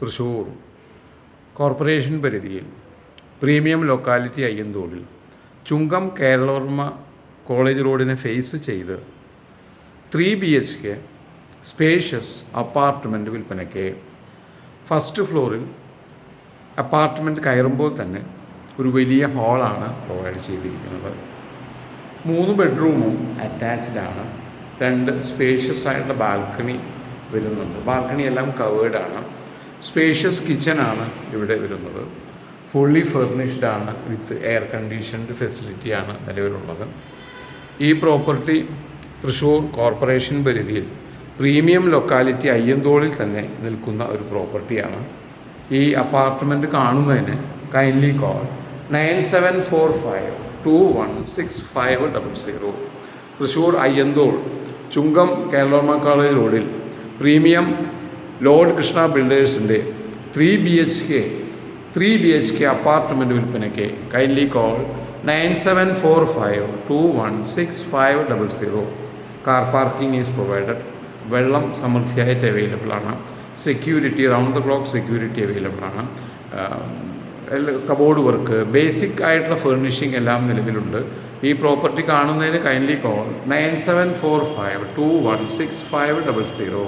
Thrissur corporation പരിധിയിൽ premium locality അയ്യന്തോളിൽ ചുങ്കം Keralavarma college റോഡിനെ face ചെയ്ത് 3 BHK spacious apartment വിൽപ്പനയ്ക്ക്. ഫസ്റ്റ് ഫ്ലോറിൽ അപ്പാർട്ട്മെൻറ്റ് കയറുമ്പോൾ തന്നെ ഒരു വലിയ ഹാളാണ് പ്രൊവൈഡ് ചെയ്തിരിക്കുന്നത്. 3 ബെഡ്റൂമും അറ്റാച്ച്ഡാണ്. 2 സ്പേഷ്യസ് ആയിട്ടുള്ള ബാൽക്കണി വരുന്നുണ്ട്. ബാൽക്കണി എല്ലാം കവേർഡാണ്. സ്പേഷ്യസ് കിച്ചനാണ് ഇവിടെ വരുന്നത്. ഫുള്ളി ഫർണിഷ്ഡാണ്. വിത്ത് എയർ കണ്ടീഷൻഡ് ഫെസിലിറ്റിയാണ് നിലവിലുള്ളത്. ഈ പ്രോപ്പർട്ടി തൃശ്ശൂർ കോർപ്പറേഷൻ പരിധിയിൽ പ്രീമിയം ലൊക്കാലിറ്റി അയ്യന്തോളിൽ തന്നെ നിൽക്കുന്ന ഒരു പ്രോപ്പർട്ടിയാണ്. ഈ അപ്പാർട്ട്മെൻറ്റ് കാണുന്നതിന് കൈൻഡ്ലി കോൾ 9745216500. തൃശ്ശൂർ അയ്യന്തോൾ ചുങ്കം കേരളവർമ്മ കോളേജ് റോഡിൽ പ്രീമിയം ലോർഡ് കൃഷ്ണ ബിൽഡേഴ്സിൻ്റെ 3 BHK അപ്പാർട്ട്മെൻറ്റ് വിൽപ്പനയ്ക്ക്. Kindly call 9745216500. Car parking is provided. വെള്ളം സമൃദ്ധിയായിട്ട് അവൈലബിൾ ആണ്. Security round the clock security available ആണ്. കബോർഡ് വർക്ക്, ബേസിക് ആയിട്ടുള്ള ഫർണിഷിംഗ് എല്ലാം നിലവിലുണ്ട്. ഈ പ്രോപ്പർട്ടി കാണുന്നതിന് കൈൻഡ്ലി കോൾ 9745216500.